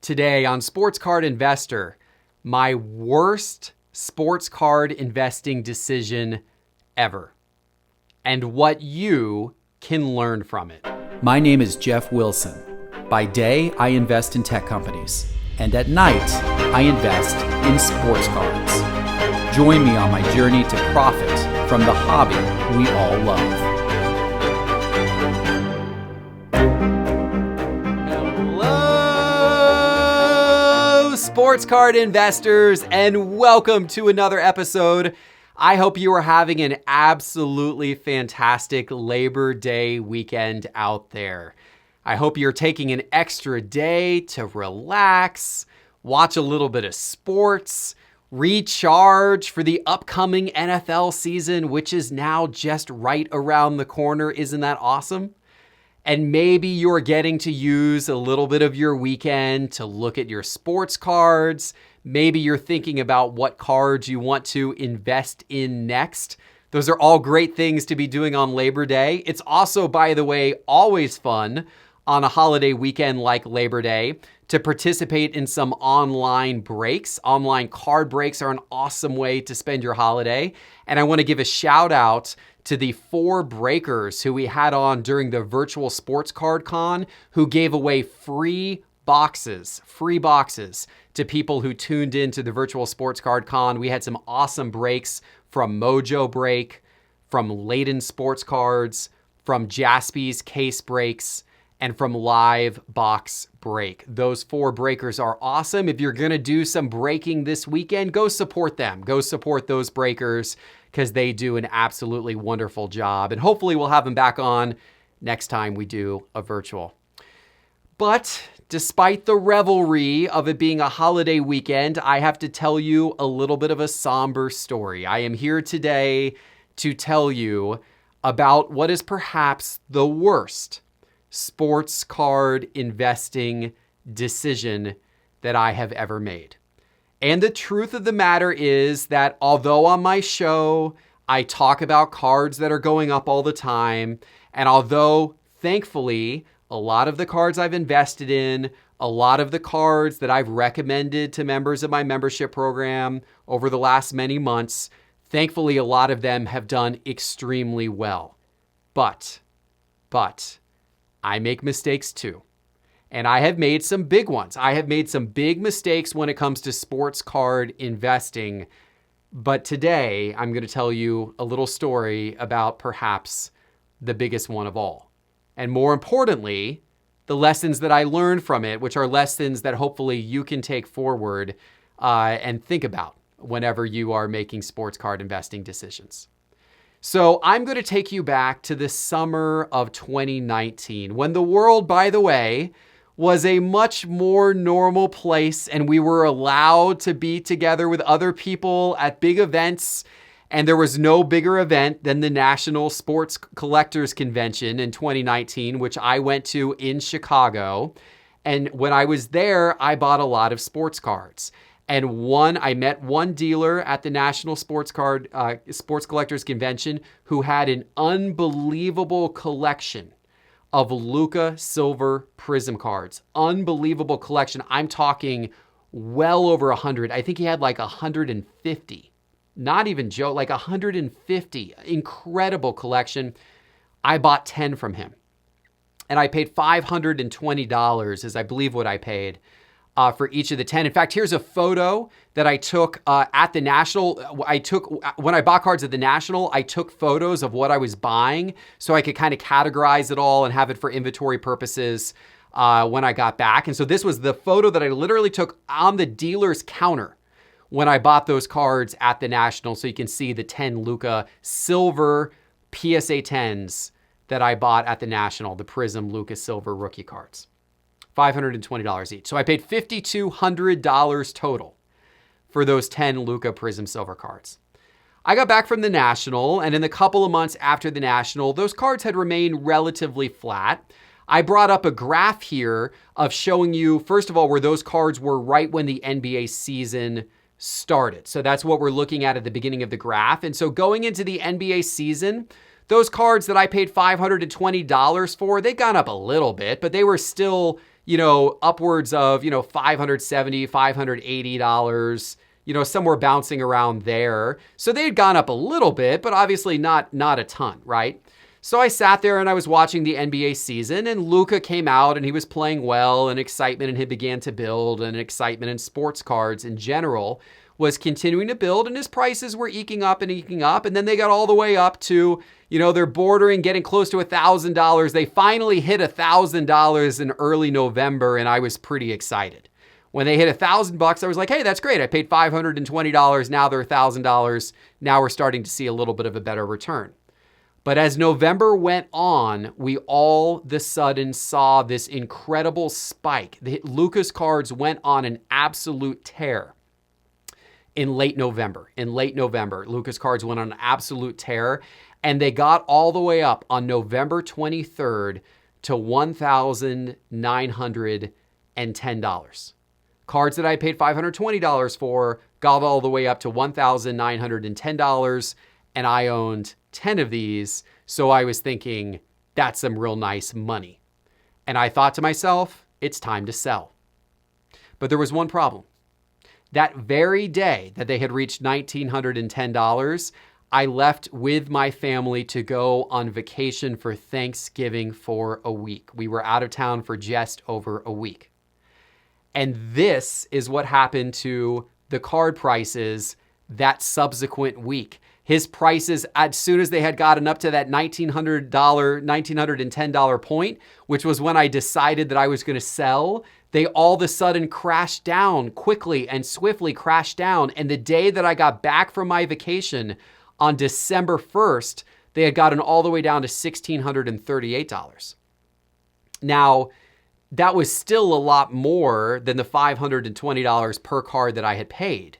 Today on Sports Card Investor, my worst sports card investing decision ever, and what you can learn from it. My name is Jeff Wilson. By day, I invest in tech companies, and at night, I invest in sports cards. Join me on my journey to profit from the hobby we all love. Hello, sports card investors, and welcome to another episode. I hope you are having an absolutely fantastic Labor Day weekend out there. I hope you're taking an extra day to relax, watch a little bit of sports, recharge for the upcoming NFL season, which is now just right around the corner. Isn't that awesome? And maybe you're getting to use a little bit of your weekend to look at your sports cards. Maybe you're thinking about what cards you want to invest in next. Those are all great things to be doing on Labor Day. It's also, by the way, always fun on a holiday weekend like Labor Day to participate in some online breaks. Online card breaks are an awesome way to spend your holiday. And I want to give a shout out to the 4 breakers who we had on during the virtual sports card con who gave away free boxes to people who tuned into the virtual sports card con. We had some awesome breaks from Mojo Break, from Layden Sports Cards, from Jaspy's Case Breaks, and from Live Box Break. Those 4 breakers are awesome. If you're going to do some breaking this weekend, go support them. Go support those breakers because they do an absolutely wonderful job. And hopefully we'll have them back on next time we do a virtual. But despite the revelry of it being a holiday weekend, I have to tell you a little bit of a somber story. I am here today to tell you about what is perhaps the worst sports card investing decision that I have ever made. And the truth of the matter is that although on my show, I talk about cards that are going up all the time, and although thankfully, a lot of the cards I've invested in, a lot of the cards that I've recommended to members of my membership program over the last many months, thankfully, a lot of them have done extremely well. But I make mistakes too. And I have made some big ones. I have made some big mistakes when it comes to sports card investing. But today, I'm going to tell you a little story about perhaps the biggest one of all. And more importantly, the lessons that I learned from it, which are lessons that hopefully you can take forward and think about whenever you are making sports card investing decisions. So I'm going to take you back to the summer of 2019, when the world, by the way, was a much more normal place and we were allowed to be together with other people at big events. And there was no bigger event than the National Sports Collectors Convention in 2019, which I went to in Chicago. And when I was there, I bought a lot of sports cards. And I met one dealer at the National Sports Collectors Convention who had an unbelievable collection of Luca silver prism cards. Unbelievable collection. I'm talking well over 100. I think he had like 150. Not even joke, like 150. Incredible collection. I bought 10 from him. And I paid $520 is I believe what I paid for each of the 10. In fact, here's a photo that I took at the National. When I bought cards at the National, I took photos of what I was buying so I could kind of categorize it all and have it for inventory purposes when I got back. And so this was the photo that I literally took on the dealer's counter when I bought those cards at the National. So you can see the 10 Luca silver PSA 10s that I bought at the National, the Prism Luca silver rookie cards. $520 each. So I paid $5,200 total for those 10 Luca Prism Silver cards. I got back from the National, and in the couple of months after the National, those cards had remained relatively flat. I brought up a graph here of showing you, first of all, where those cards were right when the NBA season started. So that's what we're looking at the beginning of the graph. And so going into the NBA season, those cards that I paid $520 for, they'd gone up a little bit, but they were still, upwards of, $570, $580, somewhere bouncing around there. So they had gone up a little bit, but obviously not a ton, right? So I sat there and I was watching the NBA season, and Luca came out and he was playing well, and excitement and he began to build, and excitement in sports cards in general was continuing to build, and his prices were eking up. And then they got all the way up to, they're bordering, getting close to $1,000. They finally hit $1,000 in early November, and I was pretty excited. When they hit $1,000, I was like, hey, that's great. I paid $520. Now they're $1,000. Now we're starting to see a little bit of a better return. But as November went on, we all of a sudden saw this incredible spike. Luca's cards went on an absolute tear in late November. Luca's cards went on an absolute tear, and they got all the way up on November 23rd to $1,910. Cards that I paid $520 for got all the way up to $1,910, and I owned 10 of these. So I was thinking, that's some real nice money. And I thought to myself, it's time to sell. But there was one problem. That very day that they had reached $1,910, I left with my family to go on vacation for Thanksgiving for a week. We were out of town for just over a week. And this is what happened to the card prices that subsequent week. His prices, as soon as they had gotten up to that $1,910 point, which was when I decided that I was going to sell, they all of a sudden crashed down quickly and swiftly crashed down. And the day that I got back from my vacation on December 1st, they had gotten all the way down to $1,638. Now, that was still a lot more than the $520 per card that I had paid.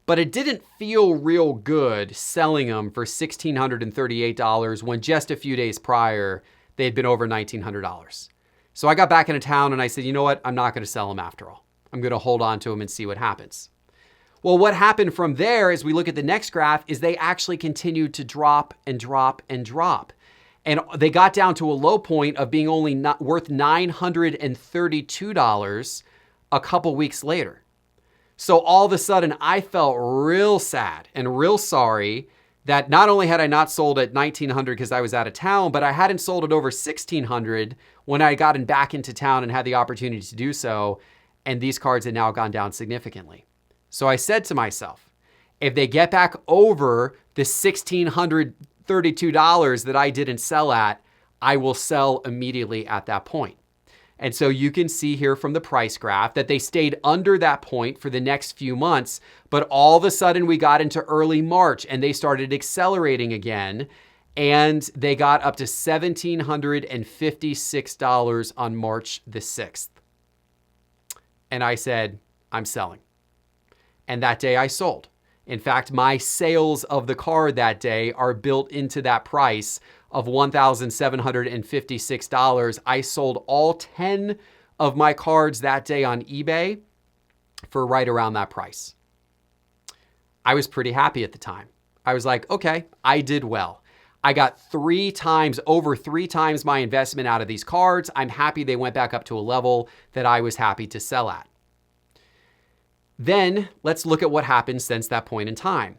But it didn't feel real good selling them for $1,638 when just a few days prior, they had been over $1,900. So I got back into town and I said, you know what? I'm not going to sell them after all. I'm going to hold on to them and see what happens. Well, what happened from there, as we look at the next graph, is they actually continued to drop and drop and drop. And they got down to a low point of being only worth $932 a couple weeks later. So all of a sudden, I felt real sad and real sorry that not only had I not sold at $1,900 because I was out of town, but I hadn't sold it over $1,600 when I gotten back into town and had the opportunity to do so. And these cards had now gone down significantly. So I said to myself, if they get back over the $1,632 that I didn't sell at, I will sell immediately at that point. And so you can see here from the price graph that they stayed under that point for the next few months, but all of a sudden we got into early March and they started accelerating again, and they got up to $1,756 on March the 6th. And I said, I'm selling. And that day I sold. In fact, my sales of the card that day are built into that price of $1,756. I sold all 10 of my cards that day on eBay for right around that price. I was pretty happy at the time. I was like, okay, I did well. I got over three times my investment out of these cards. I'm happy they went back up to a level that I was happy to sell at. Then let's look at what happened since that point in time.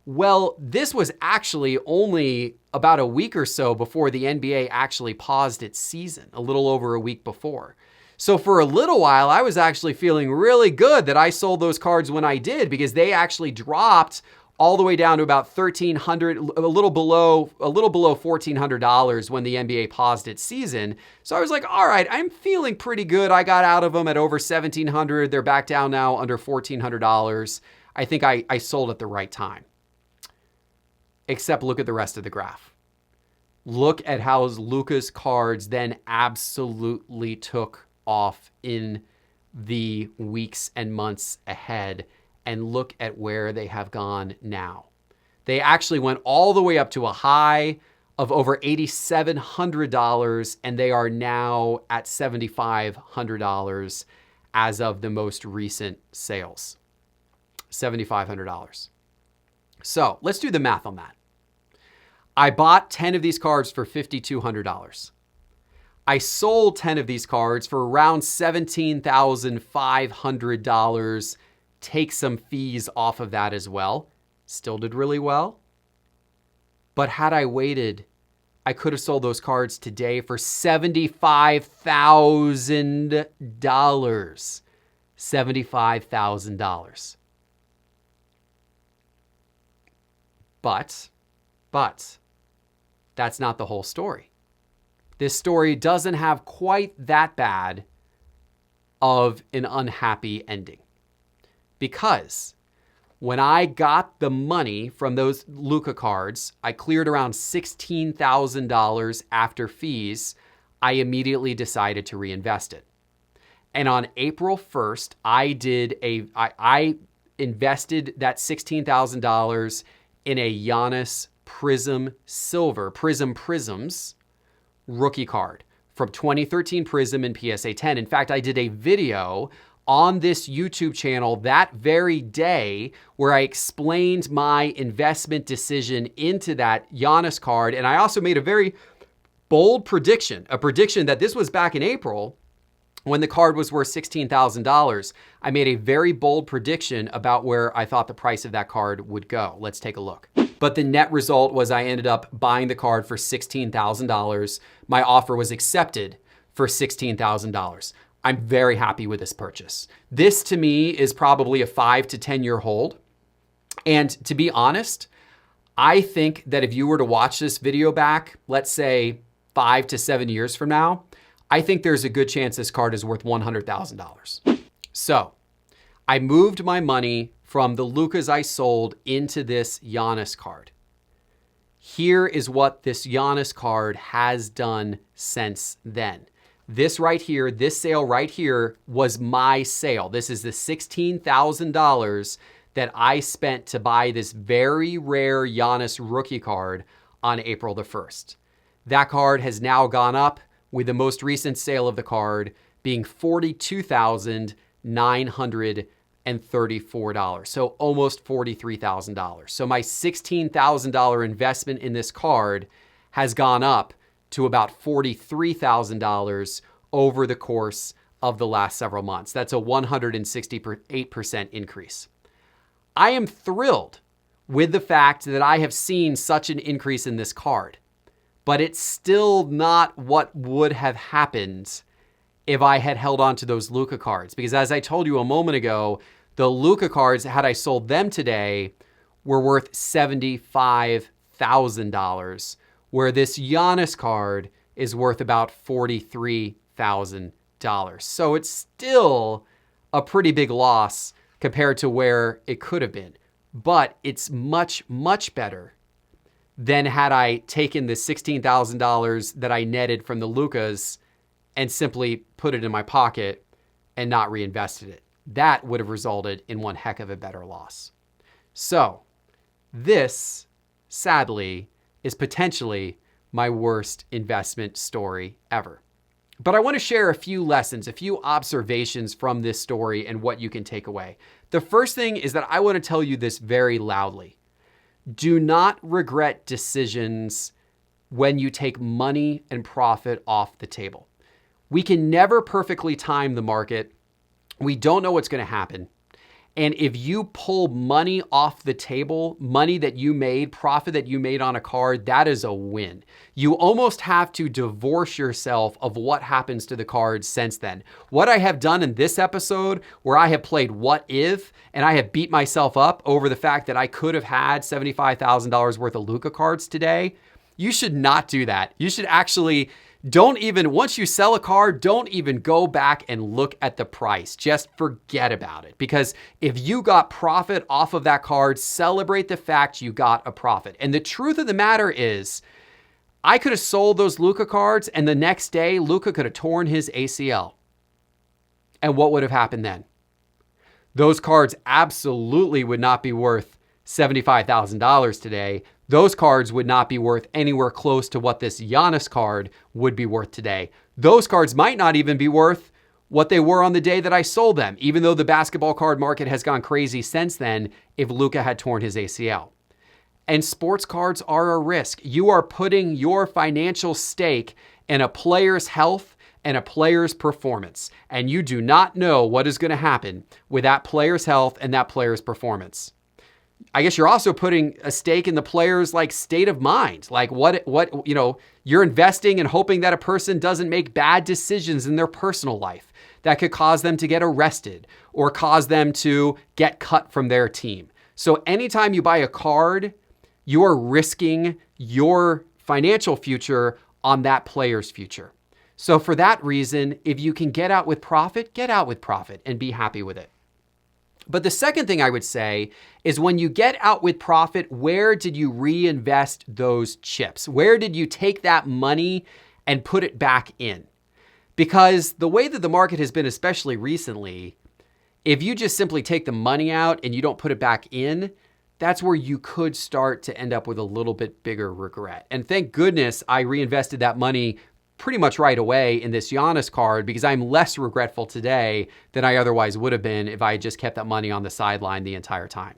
Well, this was actually only about a week or so before the NBA actually paused its season, a little over a week before. So for a little while, I was actually feeling really good that I sold those cards when I did, because they actually dropped all the way down to about $1,300, a little below $1,400 when the NBA paused its season. So I was like, all right, I'm feeling pretty good. I got out of them at over $1,700. They're back down now under $1,400. I think I sold at the right time. Except look at the rest of the graph. Look at how Luca's cards then absolutely took off in the weeks and months ahead. And look at where they have gone now. They actually went all the way up to a high of over $8,700, and they are now at $7,500 as of the most recent sales. $7,500. So let's do the math on that. I bought 10 of these cards for $5,200. I sold 10 of these cards for around $17,500. Take some fees off of that as well. Still did really well. But had I waited, I could have sold those cards today for $75,000. $75,000. But that's not the whole story. This story doesn't have quite that bad of an unhappy ending. Because when I got the money from those Luca cards, I cleared around $16,000 after fees. I immediately decided to reinvest it. And on April 1st, I invested that $16,000 in a Giannis Prisms rookie card from 2013 Prism and PSA 10. In fact, I did a video on this YouTube channel that very day where I explained my investment decision into that Giannis card. And I also made a very bold prediction, a prediction that this was back in April when the card was worth $16,000. I made a very bold prediction about where I thought the price of that card would go. Let's take a look. But the net result was I ended up buying the card for $16,000. My offer was accepted for $16,000. I'm very happy with this purchase. This to me is probably a 5 to 10 year hold. And to be honest, I think that if you were to watch this video back, let's say 5 to 7 years from now, I think there's a good chance this card is worth $100,000. So I moved my money from the Lucas I sold into this Giannis card. Here is what this Giannis card has done since then. This right here, this sale right here was my sale. This is the $16,000 that I spent to buy this very rare Giannis rookie card on April the 1st. That card has now gone up, with the most recent sale of the card being $42,934. So almost $43,000. So my $16,000 investment in this card has gone up to about $43,000 over the course of the last several months. That's a 168% increase. I am thrilled with the fact that I have seen such an increase in this card, but it's still not what would have happened if I had held on to those Luca cards. Because as I told you a moment ago, the Luca cards, had I sold them today, were worth $75,000, where this Giannis card is worth about $43,000. So it's still a pretty big loss compared to where it could have been. But it's much, much better than had I taken the $16,000 that I netted from the Lucas and simply put it in my pocket and not reinvested it. That would have resulted in one heck of a better loss. So this, sadly, is potentially my worst investment story ever. But I want to share a few lessons, a few observations from this story and what you can take away. The first thing is that I want to tell you this very loudly. Do not regret decisions when you take money and profit off the table. We can never perfectly time the market. We don't know what's going to happen. And if you pull money off the table, money that you made, profit that you made on a card, that is a win. You almost have to divorce yourself of what happens to the cards since then. What I have done in this episode, where I have played what if, and I have beat myself up over the fact that I could have had $75,000 worth of Luca cards today, you should not do that. You should actually once you sell a card, don't even go back and look at the price. Just forget about it. Because if you got profit off of that card, celebrate the fact you got a profit. And the truth of the matter is, I could have sold those Luca cards and the next day, Luca could have torn his ACL. And what would have happened then? Those cards absolutely would not be worth $75,000 today. Those cards would not be worth anywhere close to what this Giannis card would be worth today. Those cards might not even be worth what they were on the day that I sold them, even though the basketball card market has gone crazy since then if Luca had torn his ACL. And sports cards are a risk. You are putting your financial stake in a player's health and a player's performance. And you do not know what is going to happen with that player's health and that player's performance. I guess you're also putting a stake in the player's like state of mind. Like you're investing and hoping that a person doesn't make bad decisions in their personal life that could cause them to get arrested or cause them to get cut from their team. So anytime you buy a card, you are risking your financial future on that player's future. So for that reason, if you can get out with profit and be happy with it. But the second thing I would say is when you get out with profit, where did you reinvest those chips? Where did you take that money and put it back in? Because the way that the market has been, especially recently, if you just simply take the money out and you don't put it back in, that's where you could start to end up with a little bit bigger regret. And thank goodness I reinvested that money pretty much right away in this Giannis card, because I'm less regretful today than I otherwise would have been if I had just kept that money on the sideline the entire time.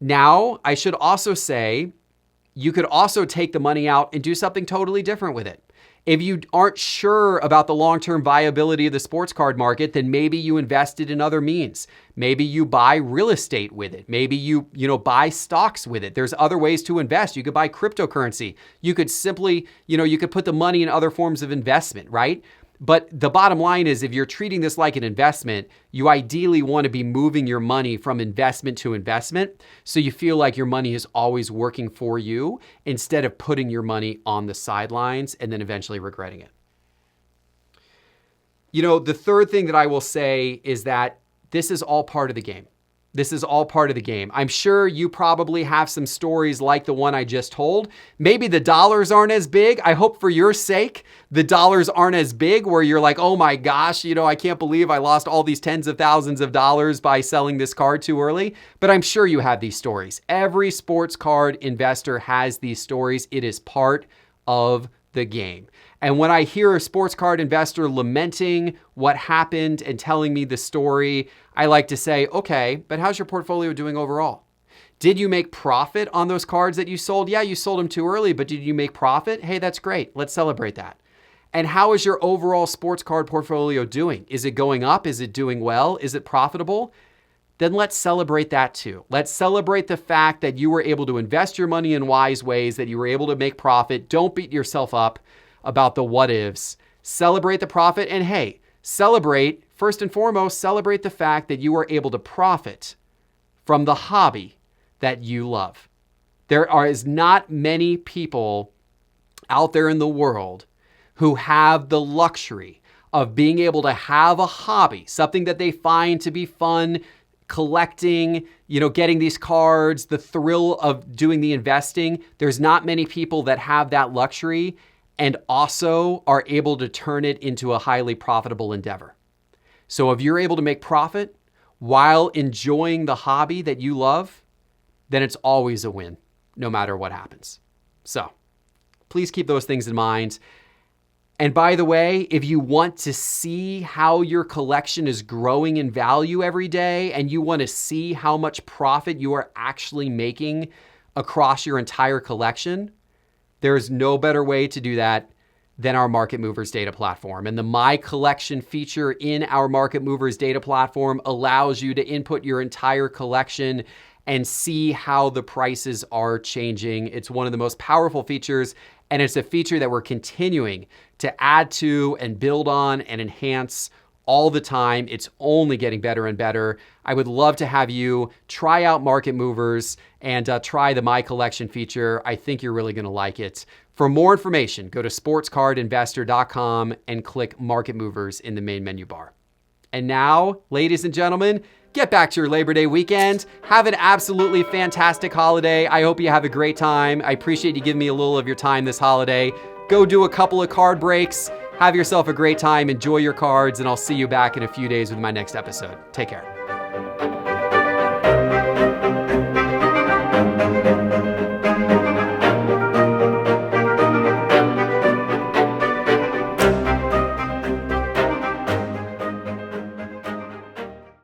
Now, I should also say, you could also take the money out and do something totally different with it. If you aren't sure about the long-term viability of the sports card market, then maybe you invest it in other means. Maybe you buy real estate with it. Maybe you buy stocks with it. There's other ways to invest. You could buy cryptocurrency. You could simply, you could put the money in other forms of investment, right? But the bottom line is, if you're treating this like an investment, you ideally want to be moving your money from investment to investment so you feel like your money is always working for you instead of putting your money on the sidelines and then eventually regretting it. The third thing that I will say is that this is all part of the game. This is all part of the game. I'm sure you probably have some stories like the one I just told. Maybe the dollars aren't as big. I hope for your sake, the dollars aren't as big where you're like, oh my gosh, I can't believe I lost all these tens of thousands of dollars by selling this card too early. But I'm sure you have these stories. Every sports card investor has these stories. It is part of the game. And when I hear a sports card investor lamenting what happened and telling me the story, I like to say, okay, but how's your portfolio doing overall? Did you make profit on those cards that you sold? Yeah, you sold them too early, but did you make profit? Hey, that's great. Let's celebrate that. And how is your overall sports card portfolio doing? Is it going up? Is it doing well? Is it profitable? Then let's celebrate that too. Let's celebrate the fact that you were able to invest your money in wise ways, that you were able to make profit. Don't beat yourself up about the what ifs. Celebrate the profit, and hey, first and foremost, celebrate the fact that you were able to profit from the hobby that you love. There is not many people out there in the world who have the luxury of being able to have a hobby, something that they find to be fun, collecting, getting these cards, the thrill of doing the investing. There's not many people that have that luxury and also are able to turn it into a highly profitable endeavor. So if you're able to make profit while enjoying the hobby that you love, then it's always a win, no matter what happens. So please keep those things in mind. And by the way, if you want to see how your collection is growing in value every day, and you want to see how much profit you are actually making across your entire collection, there is no better way to do that than our Market Movers data platform. And the My Collection feature in our Market Movers data platform allows you to input your entire collection and see how the prices are changing. It's one of the most powerful features, and it's a feature that we're continuing to add to and build on and enhance all the time. It's only getting better and better. I would love to have you try out Market Movers and try the My Collection feature. I think you're really going to like it. For more information, go to sportscardinvestor.com and click Market Movers in the main menu bar. And now, ladies and gentlemen, get back to your Labor Day weekend. Have an absolutely fantastic holiday. I hope you have a great time. I appreciate you giving me a little of your time this holiday. Go do a couple of card breaks. Have yourself a great time. Enjoy your cards, and I'll see you back in a few days with my next episode. Take care.